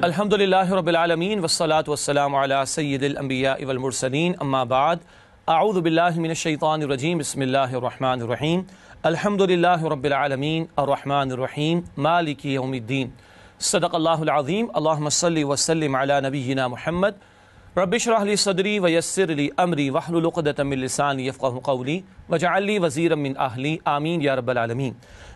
الحمدللہ رب العالمین والصلاة والسلام علی سید الانبیاء والمرسلین اما بعد اعوذ باللہ من الشیطان الرجیم بسم اللہ الرحمن الرحیم الحمدللہ رب العالمین الرحمن الرحیم مالک یوم الدین صدق اللہ العظیم اللہم صلی وسلم علی نبینا محمد رب اشرح لی صدری ویسر لی امری واحلل عقدۃ من لسانی یفقہوا قولی واجعل لی وزیرا من اہلی آمین یا رب العالمین۔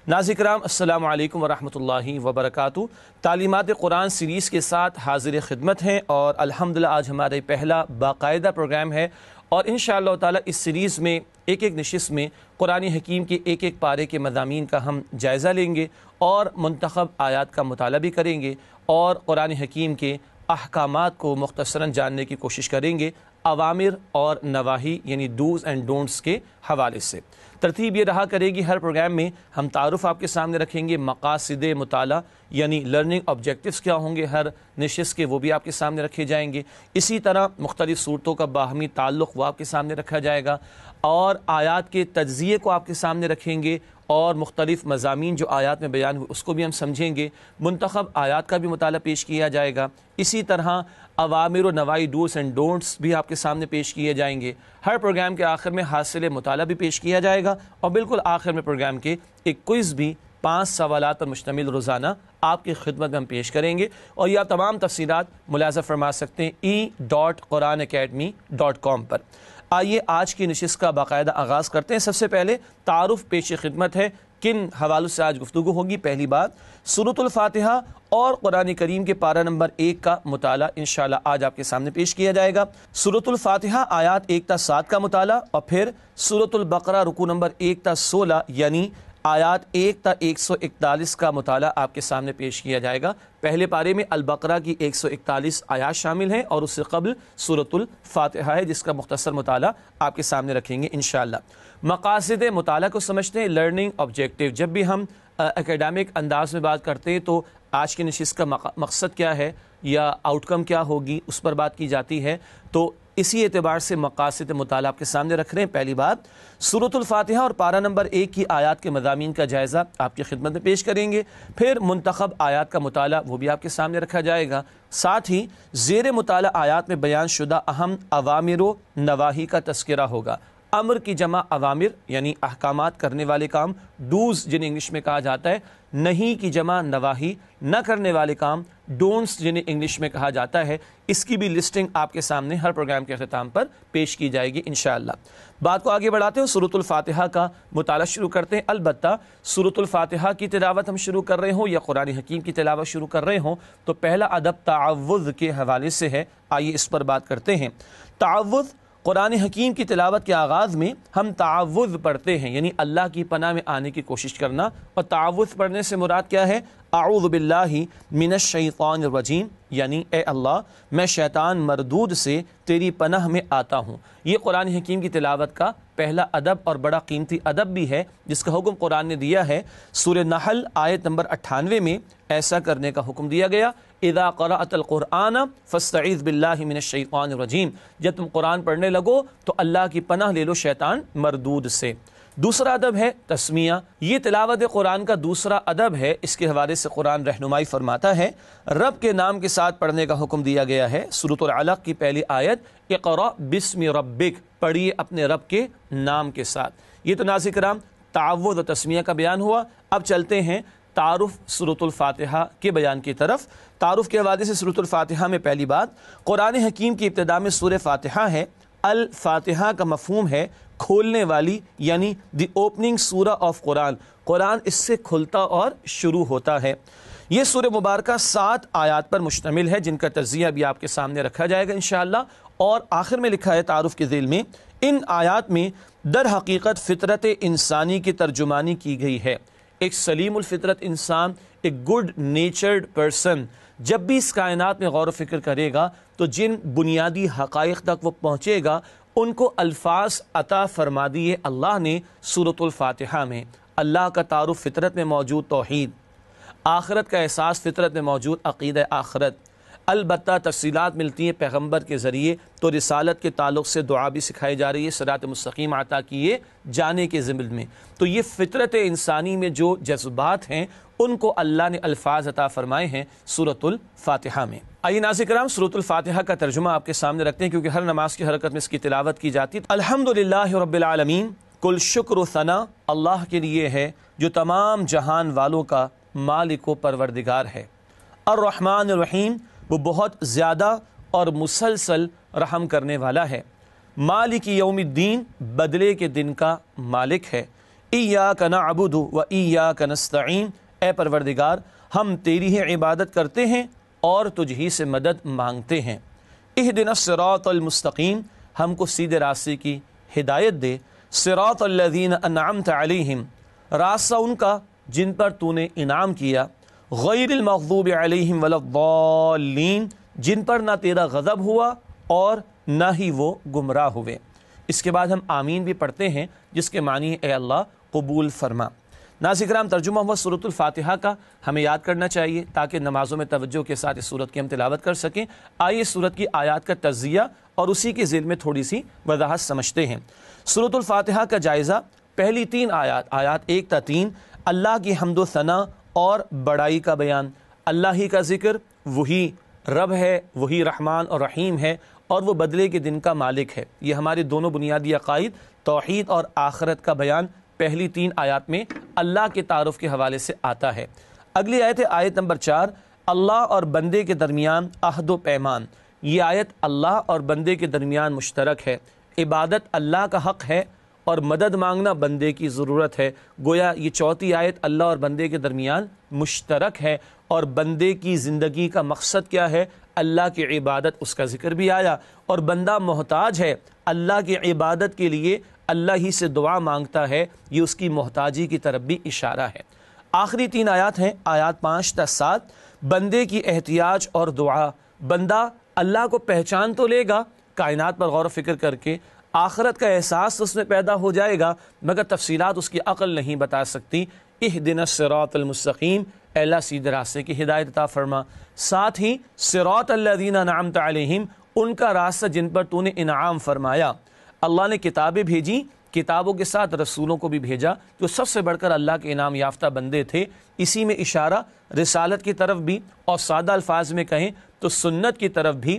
ناظرین کرام السلام علیکم ورحمۃ اللہ وبرکاتہ۔ تعلیمات قرآن سیریز کے ساتھ حاضر خدمت ہیں اور الحمدللہ آج ہمارا پہلا باقاعدہ پروگرام ہے اور انشاءاللہ تعالی اس سیریز میں ایک نشست میں قرآن حکیم کے ایک پارے کے مضامین کا ہم جائزہ لیں گے اور منتخب آیات کا مطالعہ بھی کریں گے اور قرآن حکیم کے احکامات کو مختصراً جاننے کی کوشش کریں گے اوامر اور نواہی یعنی ڈوز اینڈ ڈونٹس کے حوالے سے۔ ترتیب یہ رہا کرے گی، ہر پروگرام میں ہم تعارف آپ کے سامنے رکھیں گے، مقاصد مطالعہ یعنی لرننگ آبجیکٹیوز کیا ہوں گے ہر نشست کے، وہ بھی آپ کے سامنے رکھے جائیں گے۔ اسی طرح مختلف صورتوں کا باہمی تعلق وہ آپ کے سامنے رکھا جائے گا اور آیات کے تجزیے کو آپ کے سامنے رکھیں گے اور مختلف مضامین جو آیات میں بیان ہوئے اس کو بھی ہم سمجھیں گے۔ منتخب آیات کا بھی مطالعہ پیش کیا جائے گا۔ اسی طرح اوامر و نواہی ڈوز اینڈ ڈونٹس بھی آپ کے سامنے پیش کیے جائیں گے۔ ہر پروگرام کے آخر میں حاصل مطالعہ بھی پیش کیا جائے گا اور بالکل آخر میں پروگرام کے ایک کوئز بھی 5 سوالات پر مشتمل روزانہ آپ کی خدمت میں ہم پیش کریں گے اور یہ آپ تمام تفصیلات ملاحظہ فرما سکتے ہیں e.quranacademy.com پر۔ آئیے آج کی نشست کا باقاعدہ آغاز کرتے ہیں۔ سب سے پہلے تعارف پیش خدمت ہے، کن حوالوں سے آج گفتگو ہوگی۔ پہلی بات سورۃ الفاتحہ اور قرآن کریم کے پارہ نمبر 1 کا مطالعہ انشاءاللہ آج آپ کے سامنے پیش کیا جائے گا۔ سورۃ الفاتحہ آیات 1 تا 7 کا مطالعہ اور پھر سورۃ البقرہ رکوع نمبر 1 تا 16 یعنی آیات 1 تا 141 کا مطالعہ آپ کے سامنے پیش کیا جائے گا۔ پہلے پارے میں البقرہ کی 141 آیات شامل ہیں اور اس سے قبل سورۃ الفاتحہ ہے جس کا مختصر مطالعہ آپ کے سامنے رکھیں گے انشاءاللہ۔ مقاصد مطالعہ کو سمجھتے ہیں، لرننگ آبجیکٹیو۔ جب بھی ہم اکیڈمک انداز میں بات کرتے ہیں تو آج کی نشست کا مقصد کیا ہے یا آؤٹ کم کیا ہوگی اس پر بات کی جاتی ہے، تو اسی اعتبار سے مقاصد مطالعہ آپ کے سامنے رکھ رہے ہیں۔ پہلی بات سورۃ الفاتحہ اور پارہ نمبر 1 کی آیات کے مضامین کا جائزہ آپ کی خدمت میں پیش کریں گے، پھر منتخب آیات کا مطالعہ وہ بھی آپ کے سامنے رکھا جائے گا، ساتھ ہی زیر مطالعہ آیات میں بیان شدہ اہم اوامر و نواہی کا تذکرہ ہوگا۔ امر کی جمع اوامر یعنی احکامات کرنے والے کام، ڈوز جنہیں انگلش میں کہا جاتا ہے، نہیں کی جمع نواہی نہ کرنے والے کام، ڈونٹس جنہیں انگلش میں کہا جاتا ہے۔ اس کی بھی لسٹنگ آپ کے سامنے ہر پروگرام کے اختتام پر پیش کی جائے گی انشاءاللہ۔ بات کو آگے بڑھاتے ہیں، سورۃ الفاتحہ کا مطالعہ شروع کرتے ہیں۔ البتہ سورۃ الفاتحہ کی تلاوت ہم شروع کر رہے ہوں یا قرآن حکیم کی تلاوت شروع کر رہے ہوں تو پہلا ادب تعوذ کے حوالے سے ہے، آئیے اس پر بات کرتے ہیں۔ تعوذ قرآن حکیم کی تلاوت کے آغاز میں ہم تعوذ پڑھتے ہیں یعنی اللہ کی پناہ میں آنے کی کوشش کرنا، اور تعوذ پڑھنے سے مراد کیا ہے؟ اعوذ باللہ من الشیطان الرجیم یعنی اے اللہ میں شیطان مردود سے تیری پناہ میں آتا ہوں۔ یہ قرآن حکیم کی تلاوت کا پہلا ادب اور بڑا قیمتی ادب بھی ہے جس کا حکم قرآن نے دیا ہے۔ سورہ نحل آیت نمبر 98 میں ایسا کرنے کا حکم دیا گیا، اذا قرأت القرآن فاستعذ باللہ من الشیطان الرجیم، جب تم قرآن پڑھنے لگو تو اللہ کی پناہ لے لو شیطان مردود سے۔ دوسرا ادب ہے تسمیہ، یہ تلاوت قرآن کا دوسرا ادب ہے۔ اس کے حوالے سے قرآن رہنمائی فرماتا ہے، رب کے نام کے ساتھ پڑھنے کا حکم دیا گیا ہے۔ سورۃ العلق کی پہلی آیت اقرأ بسم ربک، پڑھیے اپنے رب کے نام کے ساتھ۔ یہ تو ناظرین کرام تعوذ و تسمیہ کا بیان ہوا۔ اب چلتے ہیں تعارف سورۃ الفاتحہ کے بیان کی طرف۔ تعارف کے حوالے سے سورۃ الفاتحہ میں پہلی بات قرآن حکیم کی ابتدا میں سورہ فاتحہ ہے۔ الفاتحہ کا مفہوم ہے کھولنے والی یعنی دی اوپننگ سورہ آف قرآن، قرآن اس سے کھلتا اور شروع ہوتا ہے۔ یہ سورہ مبارکہ 7 آیات پر مشتمل ہے جن کا تجزیہ بھی آپ کے سامنے رکھا جائے گا انشاءاللہ، اور آخر میں لکھا ہے تعارف کے ذیل میں ان آیات میں در حقیقت فطرت انسانی کی ترجمانی کی گئی ہے۔ ایک سلیم الفطرت انسان، ایک گڈ نیچرڈ پرسن جب بھی اس کائنات میں غور و فکر کرے گا تو جن بنیادی حقائق تک وہ پہنچے گا ان کو الفاظ عطا فرما دیے اللہ نے سورۃ الفاتحہ میں۔ اللہ کا تعارف فطرت میں موجود توحید، آخرت کا احساس فطرت میں موجود عقیدہ آخرت، البتہ تفصیلات ملتی ہیں پیغمبر کے ذریعے، تو رسالت کے تعلق سے دعا بھی سکھائی جا رہی ہے، صراط مستقیم عطا کیے جانے کے ضمن میں۔ تو یہ فطرت انسانی میں جو جذبات ہیں ان کو اللہ نے الفاظ عطا فرمائے ہیں سورۃ الفاتحہ میں۔ آئیے ناظرین کرام سورۃ الفاتحہ کا ترجمہ آپ کے سامنے رکھتے ہیں، کیونکہ ہر نماز کی حرکت میں اس کی تلاوت کی جاتی ہے۔ الحمدللہ رب العالمین، کل شکر و ثنا اللہ کے لیے ہے جو تمام جہان والوں کا مالک و پروردگار ہے۔ الرحمن الرحیم، وہ بہت زیادہ اور مسلسل رحم کرنے والا ہے۔ مالک یوم الدین، بدلے کے دن کا مالک ہے۔ ایاک نعبد و ایاک نستعین، اے پروردگار ہم تیری ہی عبادت کرتے ہیں اور تجھ ہی سے مدد مانگتے ہیں۔ اہدنا الصراط المستقیم، ہم کو سیدھے راستے کی ہدایت دے۔ صراط الذین انعمت علیہم، راستہ ان کا جن پر تو نے انعام کیا۔ غیر المغضوب علیہم ولا الضالین، جن پر نہ تیرا غضب ہوا اور نہ ہی وہ گمراہ ہوئے۔ اس کے بعد ہم آمین بھی پڑھتے ہیں، جس کے معنی ہے اے اللہ قبول فرما۔ ناظرین کرام ترجمہ ہوا سورۃ الفاتحہ کا، ہمیں یاد کرنا چاہیے تاکہ نمازوں میں توجہ کے ساتھ اس سورت کی ہم تلاوت کر سکیں۔ آئیے سورت کی آیات کا تجزیہ اور اسی کے ذیل میں تھوڑی سی وضاحت سمجھتے ہیں۔ سورۃ الفاتحہ کا جائزہ، پہلی 3 آیات 1 تا 3 اللہ کی حمد و ثنا اور بڑائی کا بیان، اللہ ہی کا ذکر، وہی رب ہے، وہی رحمان اور رحیم ہے اور وہ بدلے کے دن کا مالک ہے۔ یہ ہمارے دونوں بنیادی عقائد توحید اور آخرت کا بیان پہلی 3 آیات میں اللہ کے تعارف کے حوالے سے آتا ہے۔ اگلی آیت ہے آیت نمبر 4، اللہ اور بندے کے درمیان عہد و پیمان۔ یہ آیت اللہ اور بندے کے درمیان مشترک ہے۔ عبادت اللہ کا حق ہے اور مدد مانگنا بندے کی ضرورت ہے۔ گویا یہ چوتھی آیت اللہ اور بندے کے درمیان مشترک ہے، اور بندے کی زندگی کا مقصد کیا ہے؟ اللہ کی عبادت، اس کا ذکر بھی آیا، اور بندہ محتاج ہے اللہ کی عبادت کے لیے، اللہ ہی سے دعا مانگتا ہے، یہ اس کی محتاجی کی طرف بھی اشارہ ہے۔ آخری 3 آیات ہیں، آیات 5 تا 7، بندے کی احتیاج اور دعا۔ بندہ اللہ کو پہچان تو لے گا کائنات پر غور و فکر کر کے، آخرت کا احساس اس میں پیدا ہو جائے گا، مگر تفصیلات اس کی عقل نہیں بتا سکتی۔ اہدنا الصراط المستقیم، اے اللہ سیدھے راستے کی ہدایت عطا فرما۔ ساتھ ہی صراط الذین انعمت علیہم، ان کا راستہ جن پر تو نے انعام فرمایا۔ اللہ نے کتابیں بھیجی، کتابوں کے ساتھ رسولوں کو بھی بھیجا، جو سب سے بڑھ کر اللہ کے انعام یافتہ بندے تھے۔ اسی میں اشارہ رسالت کی طرف بھی، اور سادہ الفاظ میں کہیں تو سنت کی طرف بھی۔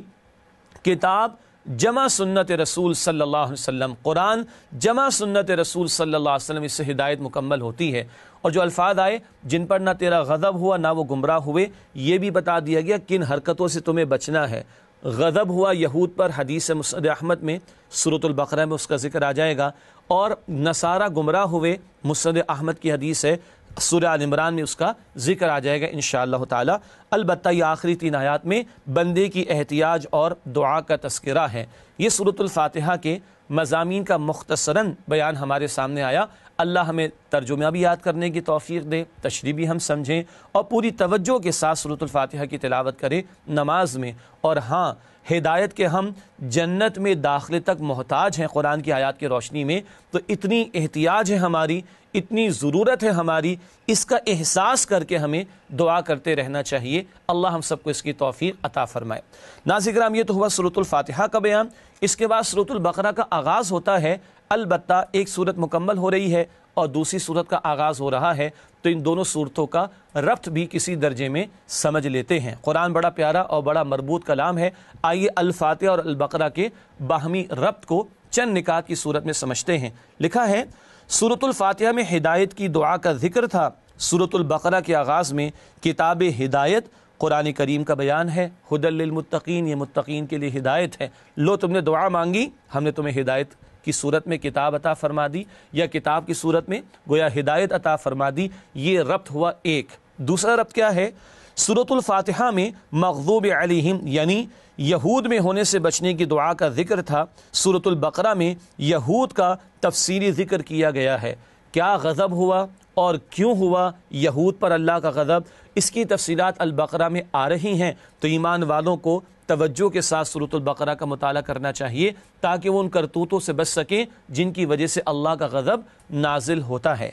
کتاب جمع سنت رسول صلی اللہ علیہ وسلم، قرآن جمع سنت رسول صلی اللہ علیہ وسلم، اس سے ہدایت مکمل ہوتی ہے۔ اور جو الفاظ آئے جن پر نہ تیرا غضب ہوا نہ وہ گمراہ ہوئے، یہ بھی بتا دیا گیا کن حرکتوں سے تمہیں بچنا ہے۔ غضب ہوا یہود پر، حدیث مسند احمد میں سورۃ البقرہ میں اس کا ذکر آ جائے گا، اور نصارہ گمراہ ہوئے، مسند احمد کی حدیث ہے، سورہ آل عمران میں اس کا ذکر آ جائے گا انشاءاللہ تعالی۔ البتہ یہ آخری 3 آیات میں بندے کی احتیاج اور دعا کا تذکرہ ہے۔ یہ سورۃ الفاتحہ کے مضامین کا مختصراً بیان ہمارے سامنے آیا۔ اللہ ہمیں ترجمہ بھی یاد کرنے کی توفیق دے، تشریح بھی ہم سمجھیں، اور پوری توجہ کے ساتھ سورۃ الفاتحہ کی تلاوت کریں نماز میں۔ اور ہاں، ہدایت کے ہم جنت میں داخلے تک محتاج ہیں قرآن کی آیات کی روشنی میں، تو اتنی احتیاج ہے ہماری، اتنی ضرورت ہے ہماری، اس کا احساس کر کے ہمیں دعا کرتے رہنا چاہیے۔ اللہ ہم سب کو اس کی توفیق عطا فرمائے۔ ناظرین کرام، یہ تو ہوا سورۃ الفاتحہ کا بیان۔ اس کے بعد سورۃ البقرہ کا آغاز ہوتا ہے۔ البتہ ایک صورت مکمل ہو رہی ہے اور دوسری صورت کا آغاز ہو رہا ہے، تو ان دونوں صورتوں کا ربط بھی کسی درجے میں سمجھ لیتے ہیں۔ قرآن بڑا پیارا اور بڑا مربوط کلام ہے۔ آئیے الفاتحہ اور البقرہ کے باہمی ربط کو چند نکات کی صورت میں سمجھتے ہیں۔ لکھا ہے سورۃ الفاتحہ میں ہدایت کی دعا کا ذکر تھا۔ سورۃ البقرہ کے آغاز میں کتاب ہدایت قرآن کریم کا بیان ہے۔ ھدی للمتقین، یہ متقین کے لیے ہدایت ہے۔ لو تم نے دعا مانگی، ہم نے تمہیں ہدایت کی صورت میں کتاب عطا فرما دی، یا کتاب کی صورت میں گویا ہدایت عطا فرما دی۔ یہ ربط ہوا ایک۔ دوسرا ربط کیا ہے؟ سورۃ الفاتحہ میں مغضوب علیہم یعنی یہود میں ہونے سے بچنے کی دعا کا ذکر تھا۔ سورۃ البقرہ میں یہود کا تفصیلی ذکر کیا گیا ہے۔ کیا غضب ہوا اور کیوں ہوا یہود پر اللہ کا غضب، اس کی تفصیلات البقرہ میں آ رہی ہیں۔ تو ایمان والوں کو توجہ کے ساتھ سورۃ البقرہ کا مطالعہ کرنا چاہیے، تاکہ وہ ان کرتوتوں سے بچ سکیں جن کی وجہ سے اللہ کا غضب نازل ہوتا ہے۔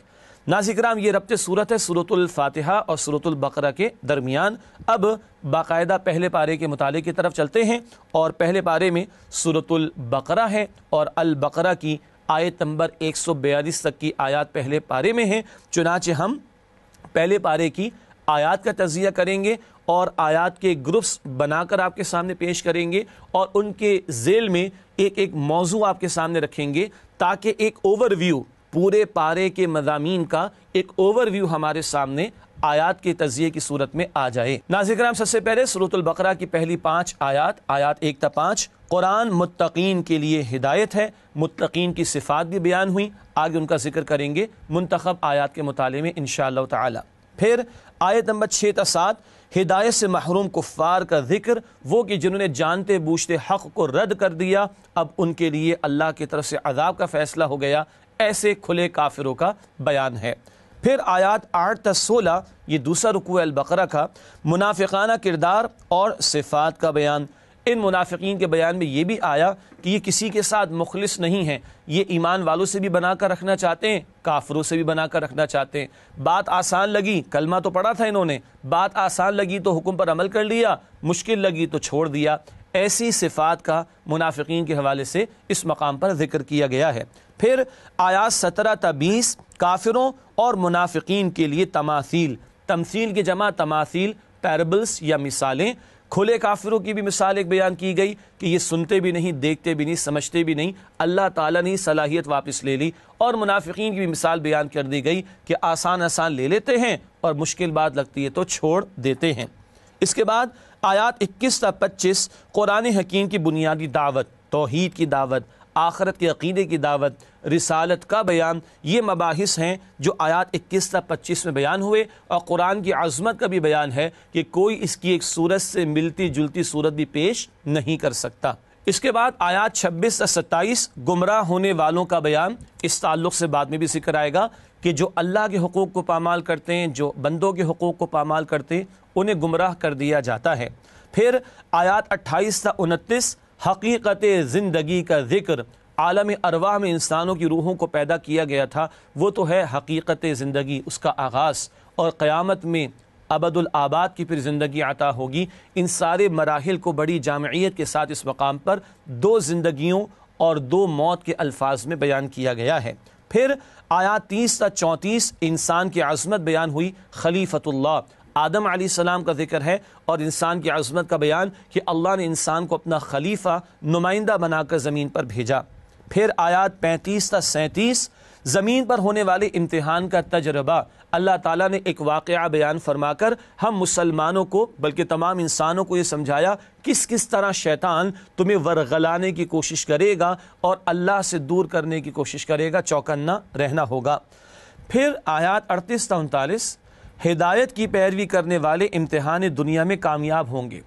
ناظرین کرام، یہ ربط صورت ہے سورۃ الفاتحہ اور سورۃ البقرہ کے درمیان۔ اب باقاعدہ پہلے پارے کے مطالعے کی طرف چلتے ہیں، اور پہلے پارے میں سورۃ البقرہ ہے اور البقرہ کی آیت نمبر 142 تک کی آیات پہلے پارے میں ہیں۔ چنانچہ ہم پہلے پارے کی آیات کا تجزیہ کریں گے اور آیات کے گروپس بنا کر آپ کے سامنے پیش کریں گے، اور ان کے ذیل میں ایک ایک موضوع آپ کے سامنے رکھیں گے، تاکہ ایک اوور ویو پورے پارے کے مضامین کا ایک اوور ویو ہمارے سامنے آیات کے تجزیے کی صورت میں آ جائے۔ ناظرین کرام، سب سے پہلے سورۃ البقرہ کی پہلی 5 آیات 1 تا 5، قرآن متقین کے لیے ہدایت ہے، متقین کی صفات بھی بیان ہوئی، آگے ان کا ذکر کریں گے منتخب آیات کے مطالعے میں انشاءاللہ تعالی۔ پھر آیت نمبر 6 تا 7، ہدایت سے محروم کفار کا ذکر، وہ کہ جنہوں نے جانتے بوجھتے حق کو رد کر دیا، اب ان کے لیے اللہ کی طرف سے عذاب کا فیصلہ ہو گیا، ایسے کھلے کافروں کا بیان ہے۔ پھر آیات 8 تا 16، یہ دوسرا رکوع البقرہ کا، منافقانہ کردار اور صفات کا بیان۔ ان منافقین کے بیان میں یہ بھی آیا کہ یہ کسی کے ساتھ مخلص نہیں ہیں، یہ ایمان والوں سے بھی بنا کر رکھنا چاہتے ہیں، کافروں سے بھی بنا کر رکھنا چاہتے ہیں۔ بات آسان لگی، کلمہ تو پڑھا تھا انہوں نے، بات آسان لگی تو حکم پر عمل کر لیا، مشکل لگی تو چھوڑ دیا۔ ایسی صفات کا منافقین کے حوالے سے اس مقام پر ذکر کیا گیا ہے۔ پھر آیات 17 تا 20، کافروں اور منافقین کے لیے تماثیل، تمثیل کی جمع تماثیل، پیربلز یا مثالیں۔ کھلے کافروں کی بھی مثال ایک بیان کی گئی کہ یہ سنتے بھی نہیں، دیکھتے بھی نہیں، سمجھتے بھی نہیں، اللہ تعالیٰ نے صلاحیت واپس لے لی۔ اور منافقین کی بھی مثال بیان کر دی گئی کہ آسان لے لیتے ہیں اور مشکل بات لگتی ہے تو چھوڑ دیتے ہیں۔ اس کے بعد آیات 21 تا 25، قرآن حکیم کی بنیادی دعوت، توحید کی دعوت، آخرت کے عقیدے کی دعوت، رسالت کا بیان، یہ مباحث ہیں جو آیات 21 تا 25 میں بیان ہوئے، اور قرآن کی عظمت کا بھی بیان ہے کہ کوئی اس کی ایک صورت سے ملتی جلتی صورت بھی پیش نہیں کر سکتا۔ اس کے بعد آیات 26 تا 27، گمراہ ہونے والوں کا بیان، اس تعلق سے بعد میں بھی ذکر آئے گا کہ جو اللہ کے حقوق کو پامال کرتے ہیں، جو بندوں کے حقوق کو پامال کرتے ہیں، انہیں گمراہ کر دیا جاتا ہے۔ پھر آیات 28 تا 29، حقیقت زندگی کا ذکر، عالم ارواح میں انسانوں کی روحوں کو پیدا کیا گیا تھا، وہ تو ہے حقیقت زندگی، اس کا آغاز، اور قیامت میں ابد الآباد کی پھر زندگی عطا ہوگی۔ ان سارے مراحل کو بڑی جامعیت کے ساتھ اس مقام پر 2 زندگیوں اور 2 موت کے الفاظ میں بیان کیا گیا ہے۔ پھر آیات 30 تا 34، انسان کی عظمت بیان ہوئی، خلیفۃ اللہ، آدم علیہ السلام کا ذکر ہے، اور انسان کی عظمت کا بیان کہ اللہ نے انسان کو اپنا خلیفہ، نمائندہ بنا کر زمین پر بھیجا۔ پھر آیات 35 تا 37، زمین پر ہونے والے امتحان کا تجربہ، اللہ تعالیٰ نے ایک واقعہ بیان فرما کر ہم مسلمانوں کو بلکہ تمام انسانوں کو یہ سمجھایا کس کس طرح شیطان تمہیں ورغلانے کی کوشش کرے گا اور اللہ سے دور کرنے کی کوشش کرے گا، چوکنا رہنا ہوگا۔ پھر آیات 38 تا 39، ہدایت کی پیروی کرنے والے امتحان دنیا میں کامیاب ہوں گے۔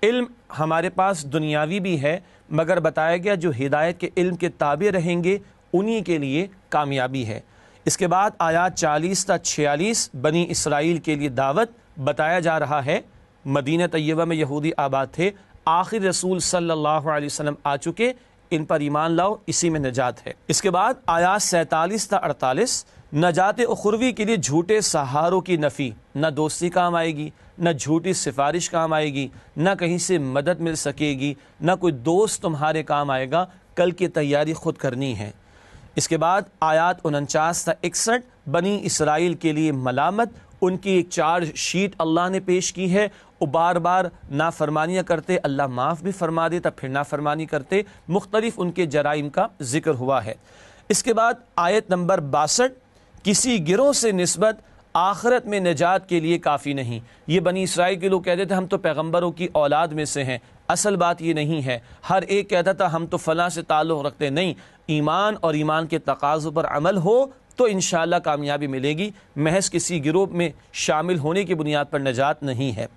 علم ہمارے پاس دنیاوی بھی ہے، مگر بتایا گیا جو ہدایت کے علم کے تابع رہیں گے انہی کے لیے کامیابی ہے۔ اس کے بعد آیات 40 تا 46، بنی اسرائیل کے لیے دعوت، بتایا جا رہا ہے مدینہ طیبہ میں یہودی آباد تھے، آخر رسول صلی اللہ علیہ وسلم آ چکے، ان پر ایمان لاؤ، اسی میں نجات ہے۔ اس کے بعد آیات 47 تا 48، نجات اخروی کے لیے جھوٹے سہاروں کی نفی، نہ دوستی کام آئے گی، نہ جھوٹی سفارش کام آئے گی، نہ کہیں سے مدد مل سکے گی، نہ کوئی دوست تمہارے کام آئے گا، کل کی تیاری خود کرنی ہے۔ اس کے بعد آیات 49 تا 61، بنی اسرائیل کے لیے ملامت، ان کی ایک چارج شیٹ اللہ نے پیش کی ہے، وہ بار بار نافرمانیاں کرتے، اللہ معاف بھی فرما دیتا، پھر نافرمانی کرتے، مختلف ان کے جرائم کا ذکر ہوا ہے۔ اس کے بعد آیت نمبر 62، کسی گروہ سے نسبت آخرت میں نجات کے لیے کافی نہیں۔ یہ بنی اسرائیل کے لوگ کہتے تھے ہم تو پیغمبروں کی اولاد میں سے ہیں، اصل بات یہ نہیں ہے۔ ہر ایک کہتا تھا ہم تو فلاں سے تعلق رکھتے، نہیں، ایمان اور ایمان کے تقاضوں پر عمل ہو تو انشاءاللہ کامیابی ملے گی، محض کسی گروہ میں شامل ہونے کی بنیاد پر نجات نہیں ہے۔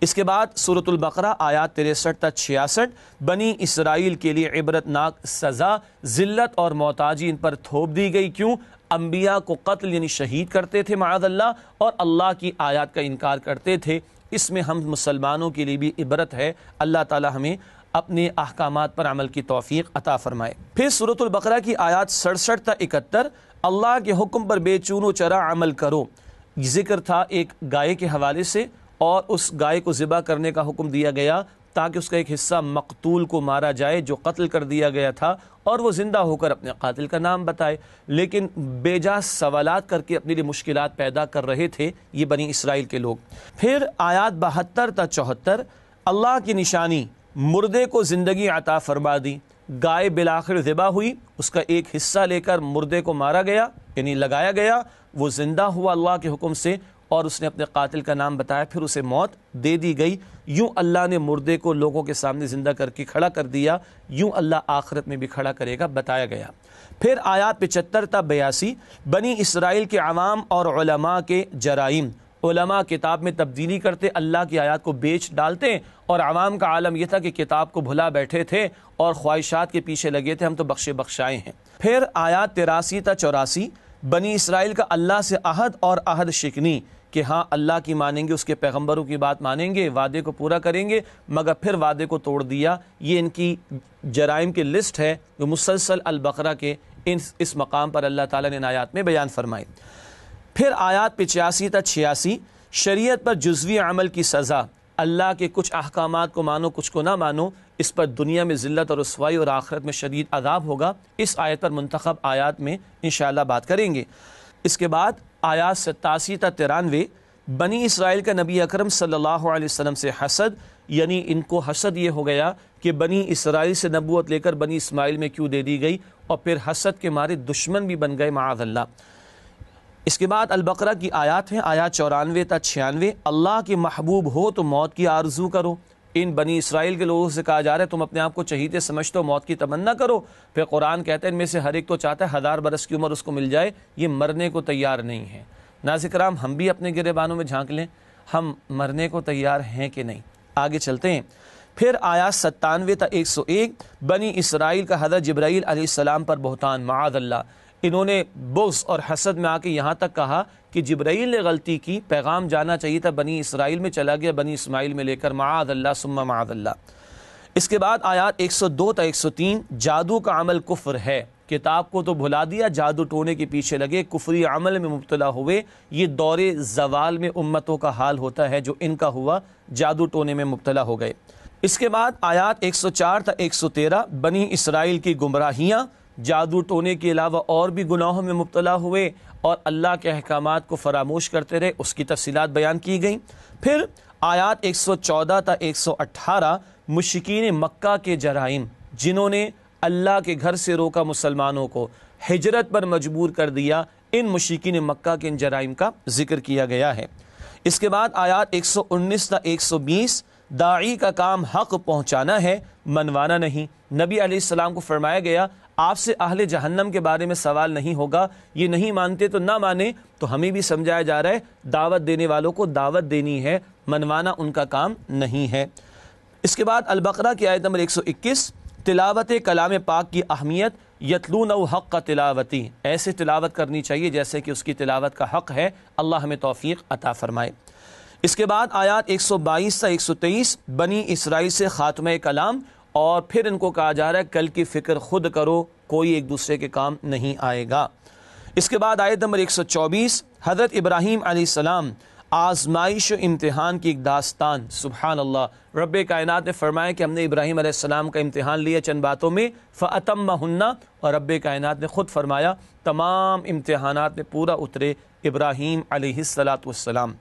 اس کے بعد سورۃ البقرہ آیات 63 تا 66، بنی اسرائیل کے لیے عبرت ناک سزا، ذلت اور محتاجی ان پر تھوپ دی گئی، کیوں؟ انبیاء کو قتل یعنی شہید کرتے تھے معاذ اللہ، اور اللہ کی آیات کا انکار کرتے تھے۔ اس میں ہم مسلمانوں کے لیے بھی عبرت ہے، اللہ تعالی ہمیں اپنے احکامات پر عمل کی توفیق عطا فرمائے۔ پھر سورۃ البقرہ کی آیات 67 تا 71، اللہ کے حکم پر بے چون و چرا عمل کرو۔ ذکر تھا ایک گائے کے حوالے سے، اور اس گائے کو ذبح کرنے کا حکم دیا گیا تاکہ اس کا ایک حصہ مقتول کو مارا جائے جو قتل کر دیا گیا تھا، اور وہ زندہ ہو کر اپنے قاتل کا نام بتائے، لیکن بے جا سوالات کر کے اپنے لیے مشکلات پیدا کر رہے تھے یہ بنی اسرائیل کے لوگ۔ پھر آیات 72 تا 74 اللہ کی نشانی، مردے کو زندگی عطا فرما دی۔ گائے بالآخر ذبح ہوئی، اس کا ایک حصہ لے کر مردے کو مارا گیا، یعنی لگایا گیا، وہ زندہ ہوا اللہ کے حکم سے، اور اس نے اپنے قاتل کا نام بتایا، پھر اسے موت دے دی گئی۔ یوں اللہ نے مردے کو لوگوں کے سامنے زندہ کر کے کھڑا کر دیا، یوں اللہ آخرت میں بھی کھڑا کرے گا، بتایا گیا۔ پھر آیات 75 تا 82 بنی اسرائیل کے عوام اور علماء کے جرائم۔ علماء کتاب میں تبدیلی کرتے، اللہ کی آیات کو بیچ ڈالتے، اور عوام کا عالم یہ تھا کہ کتاب کو بھلا بیٹھے تھے اور خواہشات کے پیچھے لگے تھے، ہم تو بخشے بخشائے ہیں۔ پھر آیات 83 تا 84 بنی اسرائیل کا اللہ سے عہد اور عہد شکنی، کہ ہاں اللہ کی مانیں گے، اس کے پیغمبروں کی بات مانیں گے، وعدے کو پورا کریں گے، مگر پھر وعدے کو توڑ دیا۔ یہ ان کی جرائم کی لسٹ ہے جو مسلسل البقرہ کے اس مقام پر اللہ تعالیٰ نے ان آیات میں بیان فرمائی۔ پھر آیات 85 تا 86 شریعت پر جزوی عمل کی سزا، اللہ کے کچھ احکامات کو مانو کچھ کو نہ مانو، اس پر دنیا میں ذلت اور رسوائی اور آخرت میں شدید عذاب ہوگا۔ اس آیت پر منتخب آیات میں انشاءاللہ بات کریں گے۔ اس کے بعد آیات 87 تا 93 بنی اسرائیل کا نبی اکرم صلی اللہ علیہ وسلم سے حسد، یعنی ان کو حسد یہ ہو گیا کہ بنی اسرائیل سے نبوت لے کر بنی اسماعیل میں کیوں دے دی گئی، اور پھر حسد کے مارے دشمن بھی بن گئے معاذ اللہ۔ اس کے بعد البقرہ کی آیات ہیں، آیات 94 تا 96 اللہ کے محبوب ہو تو موت کی آرزو کرو۔ ان بنی اسرائیل کے لوگوں سے کہا جا رہا ہے تم اپنے آپ کو چہیتے سمجھتے ہو، موت کی تمنا کرو۔ پھر قرآن کہتا ہے ان میں سے ہر ایک تو چاہتا ہے 1000 برس کی عمر اس کو مل جائے، یہ مرنے کو تیار نہیں ہے۔ ناظرین کرام، ہم بھی اپنے گریبانوں میں جھانک لیں، ہم مرنے کو تیار ہیں کہ نہیں؟ آگے چلتے ہیں۔ پھر آیات 97 تا 101 بنی اسرائیل کا حضرت جبرائیل علیہ السلام پر بہتان معاذ اللہ۔ انہوں نے بغض اور حسد میں آ کے یہاں تک کہا کہ جبرائیل نے غلطی کی، پیغام جانا چاہیے تھا بنی اسرائیل میں، چلا گیا بنی اسماعیل میں لے کر، معاذ اللہ ثم معاذ اللہ۔ اس کے بعد آیات 102 تا 103 جادو کا عمل کفر ہے، کتاب کو تو بھلا دیا، جادو ٹونے کے پیچھے لگے، کفری عمل میں مبتلا ہوئے۔ یہ دور زوال میں امتوں کا حال ہوتا ہے جو ان کا ہوا، جادو ٹونے میں مبتلا ہو گئے۔ اس کے بعد آیات 104 تا 113 بنی اسرائیل کی گمراہیاں، جادو ٹونے کے علاوہ اور بھی گناہوں میں مبتلا ہوئے اور اللہ کے احکامات کو فراموش کرتے رہے، اس کی تفصیلات بیان کی گئیں۔ پھر آیات 114 تا 118 مشرکین مکہ کے جرائم، جنہوں نے اللہ کے گھر سے روکا مسلمانوں کو، ہجرت پر مجبور کر دیا، ان مشرکین مکہ کے ان جرائم کا ذکر کیا گیا ہے۔ اس کے بعد آیات 119 تا 120 داعی کا کام حق پہنچانا ہے، منوانا نہیں۔ نبی علیہ السلام کو فرمایا گیا آپ سے اہل جہنم کے بارے میں سوال نہیں ہوگا، یہ نہیں مانتے تو نہ مانے، تو ہمیں بھی سمجھایا جا رہا ہے دعوت دینے والوں کو دعوت دینی ہے، منوانا ان کا کام نہیں ہے۔ اس کے بعد البقرہ کی آیت نمبر 121 تلاوت کلام پاک کی اہمیت، یتلون حق تلاوتی، ایسے تلاوت کرنی چاہیے جیسے کہ اس کی تلاوت کا حق ہے، اللہ ہمیں توفیق عطا فرمائے۔ اس کے بعد آیات 122 تا 123 بنی اسرائیل سے خاتمہ کلام، اور پھر ان کو کہا جا رہا ہے کل کی فکر خود کرو، کوئی ایک دوسرے کے کام نہیں آئے گا۔ اس کے بعد آیت نمبر 124 حضرت ابراہیم علیہ السلام، آزمائش و امتحان کی ایک داستان، سبحان اللہ۔ رب کائنات نے فرمایا کہ ہم نے ابراہیم علیہ السلام کا امتحان لیا چند باتوں میں، فَأَتَمَّهُنَّ، اور رب کائنات نے خود فرمایا تمام امتحانات میں پورا اترے ابراہیم علیہ السلام۔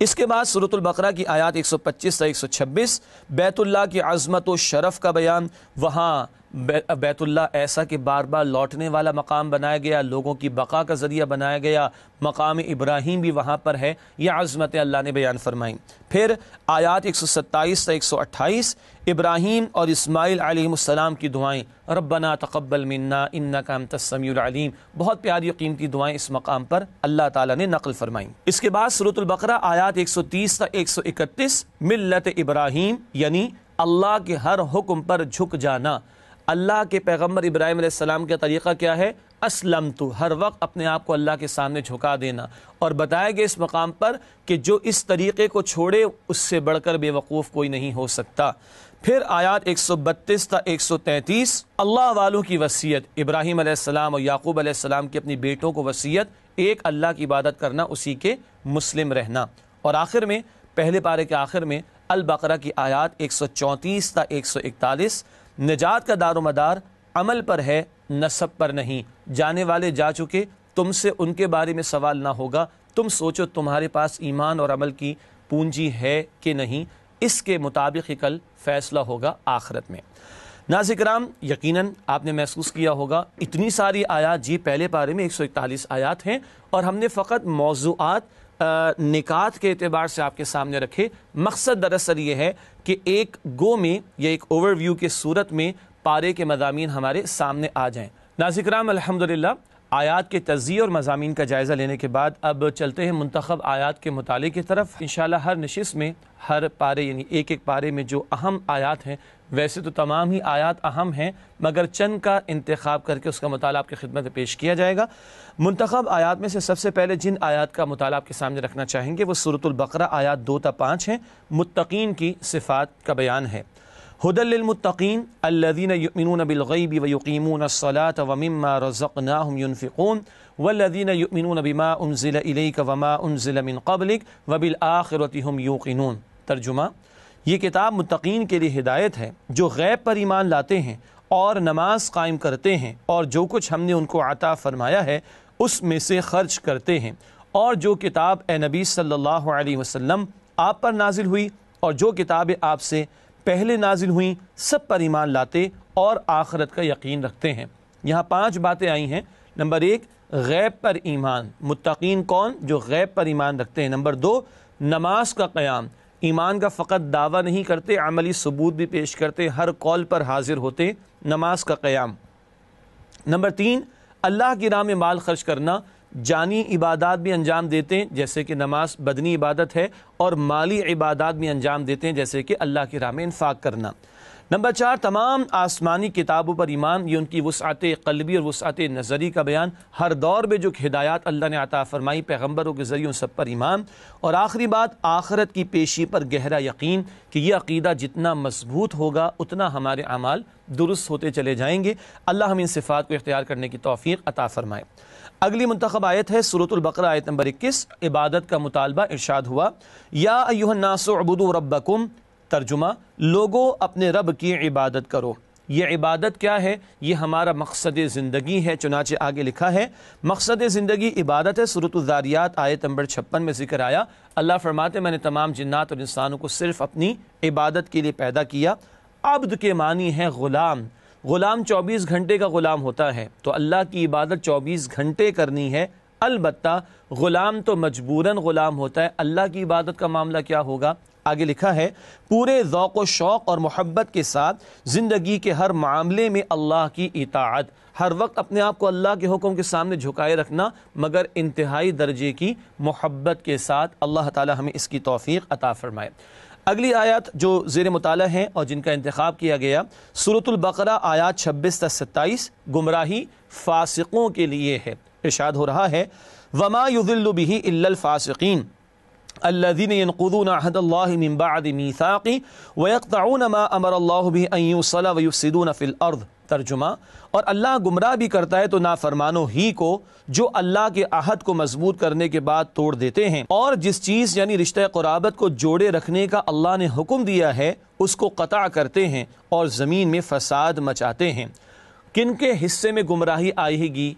اس کے بعد سورۃ البقرہ کی آیات 125 تا 126 بیت اللہ کی عظمت و شرف کا بیان، وہاں بیت اللہ ایسا کہ بار بار لوٹنے والا مقام بنایا گیا، لوگوں کی بقا کا ذریعہ بنایا گیا، مقام ابراہیم بھی وہاں پر ہے، یہ عظمت اللہ نے بیان فرمائیں۔ پھر آیات 127 تا 128 ابراہیم اور اسماعیل علیہ السلام کی دعائیں، ربنا تقبل منا انک انت السمیع العلیم، بہت پیاری قیمتی دعائیں اس مقام پر اللہ تعالیٰ نے نقل فرمائیں۔ اس کے بعد سورۃ البقرہ آیات 130 تا 131 ملت ابراہیم، یعنی اللہ کے ہر حکم پر جھک جانا، اللہ کے پیغمبر ابراہیم علیہ السلام کا طریقہ کیا ہے؟ اسلمت، ہر وقت اپنے آپ کو اللہ کے سامنے جھکا دینا، اور بتایا گیا اس مقام پر کہ جو اس طریقے کو چھوڑے اس سے بڑھ کر بے وقوف کوئی نہیں ہو سکتا۔ پھر آیات 132 تا 133 اللہ والوں کی وصیت، ابراہیم علیہ السلام اور یعقوب علیہ السلام کی اپنی بیٹوں کو وصیت، ایک اللہ کی عبادت کرنا، اسی کے مسلم رہنا۔ اور آخر میں پہلے پارے کے آخر میں البقرہ کی آیات 134 تا 141 نجات کا دار و مدار عمل پر ہے، نسب پر نہیں، جانے والے جا چکے، تم سے ان کے بارے میں سوال نہ ہوگا، تم سوچو تمہارے پاس ایمان اور عمل کی پونجی ہے کہ نہیں، اس کے مطابق ہی کل فیصلہ ہوگا آخرت میں۔ ناظرین کرام، یقیناً آپ نے محسوس کیا ہوگا اتنی ساری آیات، جی پہلے پارے میں 141 آیات ہیں، اور ہم نے فقط موضوعات نکات کے اعتبار سے آپ کے سامنے رکھے۔ مقصد دراصل یہ ہے کہ ایک گو میں یا ایک اوور ویو کے صورت میں پارے کے مضامین ہمارے سامنے آ جائیں۔ ناظرین کرام، الحمدللہ آیات کے تجزیے اور مضامین کا جائزہ لینے کے بعد اب چلتے ہیں منتخب آیات کے مطالعے کی طرف۔ انشاءاللہ ہر نشست میں ہر پارے یعنی ایک ایک پارے میں جو اہم آیات ہیں، ویسے تو تمام ہی آیات اہم ہیں، مگر چند کا انتخاب کر کے اس کا مطالعہ آپ کی خدمت میں پیش کیا جائے گا۔ منتخب آیات میں سے سب سے پہلے جن آیات کا مطالعہ آپ کے سامنے رکھنا چاہیں گے وہ سورۃ البقرہ آیات 2 تا 5 ہیں، متقین کی صفات کا بیان ہے۔ ہدی للمتقین الذین یؤمنون بالغیب ویقیمون الصلاۃ ومما رزقناہم ینفقون والذین یؤمنون بما انزل الیک وما انزل من قبلک وبالآخرۃ ہم یوقنون۔ ترجمہ، یہ کتاب متقین کے لیے ہدایت ہے جو غیب پر ایمان لاتے ہیں اور نماز قائم کرتے ہیں، اور جو کچھ ہم نے ان کو عطا فرمایا ہے اس میں سے خرچ کرتے ہیں، اور جو کتاب اے نبی صلی اللہ علیہ وسلم آپ پر نازل ہوئی اور جو کتابیں آپ سے پہلے نازل ہوئیں سب پر ایمان لاتے اور آخرت کا یقین رکھتے ہیں۔ یہاں 5 باتیں آئی ہیں۔ نمبر 1، غیب پر ایمان، متقین کون؟ جو غیب پر ایمان رکھتے ہیں۔ نمبر 2، نماز کا قیام، ایمان کا فقط دعویٰ نہیں کرتے، عملی ثبوت بھی پیش کرتے، ہر قول پر حاضر ہوتے، نماز کا قیام۔ نمبر 3، اللہ کی راہ میں مال خرچ کرنا، جانی عبادات بھی انجام دیتے ہیں جیسے کہ نماز بدنی عبادت ہے، اور مالی عبادات بھی انجام دیتے ہیں جیسے کہ اللہ کی راہ میں انفاق کرنا۔ نمبر 4، تمام آسمانی کتابوں پر ایمان، یہ ان کی وسعت قلبی اور وسعت نظری کا بیان، ہر دور میں جو ہدایات اللہ نے عطا فرمائی پیغمبروں کے ذریعے ان سب پر ایمان۔ اور آخری بات، آخرت کی پیشی پر گہرا یقین کہ یہ عقیدہ جتنا مضبوط ہوگا اتنا ہمارے اعمال درست ہوتے چلے جائیں گے۔ اللہ ہم ان صفات کو اختیار کرنے کی توفیق عطا فرمائے۔ اگلی منتخب آیت ہے سورۃ البقرہ آیت نمبر 21، عبادت کا مطالبہ، ارشاد ہوا یا ایھا الناس اعبدوا ربکم۔ ترجمہ، لوگو اپنے رب کی عبادت کرو۔ یہ عبادت کیا ہے؟ یہ ہمارا مقصد زندگی ہے، چنانچہ آگے لکھا ہے مقصد زندگی عبادت ہے۔ سورۃ الذاریات آیت نمبر 56 میں ذکر آیا، اللہ فرماتے میں نے تمام جنات اور انسانوں کو صرف اپنی عبادت کے لیے پیدا کیا۔ عبد کے معنی ہے غلام، غلام 24 گھنٹے کا غلام ہوتا ہے، تو اللہ کی عبادت 24 گھنٹے کرنی ہے۔ البتہ غلام تو مجبوراً غلام ہوتا ہے، اللہ کی عبادت کا معاملہ کیا ہوگا؟ آگے لکھا ہے پورے ذوق و شوق اور محبت کے ساتھ زندگی کے ہر معاملے میں اللہ کی اطاعت، ہر وقت اپنے آپ کو اللہ کے حکم کے سامنے جھکائے رکھنا، مگر انتہائی درجے کی محبت کے ساتھ۔ اللہ تعالی ہمیں اس کی توفیق عطا فرمائے۔ اگلی آیات جو زیر مطالعہ ہیں اور جن کا انتخاب کیا گیا، سورۃ البقرہ آیات 26 تا 27، گمراہی فاسقوں کے لیے ہے۔ ارشاد ہو رہا ہے وما يضل به الا الفاسقین الذين ينقضون عهد الله من بعد ميثاقه ويقطعون ما امر الله به ان يوصل ويفسدون في الارض۔ ترجمہ، اور اللہ گمراہ بھی کرتا ہے تو نافرمانوں ہی کو جو اللہ کے عہد کو مضبوط کرنے کے بعد توڑ دیتے ہیں، اور جس چیز یعنی رشتہ قرابت کو جوڑے رکھنے کا اللہ نے حکم دیا ہے اس کو قطع کرتے ہیں اور زمین میں فساد مچاتے ہیں۔ کن کے حصے میں گمراہی آئے گی،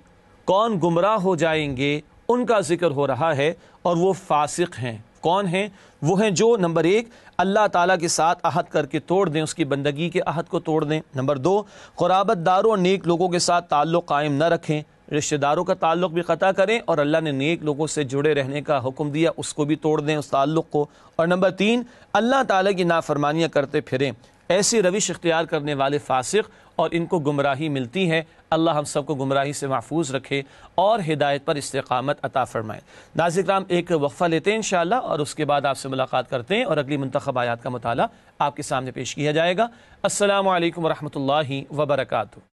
کون گمراہ ہو جائیں گے، ان کا ذکر ہو رہا ہے، اور وہ فاسق ہیں۔ کون ہیں؟ وہ ہیں جو نمبر 1 اللہ تعالیٰ کے ساتھ عہد کر کے توڑ دیں، اس کی بندگی کے عہد کو توڑ دیں۔ نمبر 2 قرابت داروں اور نیک لوگوں کے ساتھ تعلق قائم نہ رکھیں، رشتہ داروں کا تعلق بھی قطع کریں، اور اللہ نے نیک لوگوں سے جڑے رہنے کا حکم دیا اس کو بھی توڑ دیں، اس تعلق کو۔ اور نمبر 3 اللہ تعالیٰ کی نافرمانیاں کرتے پھریں۔ ایسی روش اختیار کرنے والے فاسق اور ان کو گمراہی ملتی ہے۔ اللہ ہم سب کو گمراہی سے محفوظ رکھے اور ہدایت پر استقامت عطا فرمائے۔ ناظرین کرام، ایک وقفہ لیتے ہیں انشاءاللہ اور اس کے بعد آپ سے ملاقات کرتے ہیں اور اگلی منتخب آیات کا مطالعہ آپ کے سامنے پیش کیا جائے گا۔ السلام علیکم ورحمۃ اللہ وبرکاتہ۔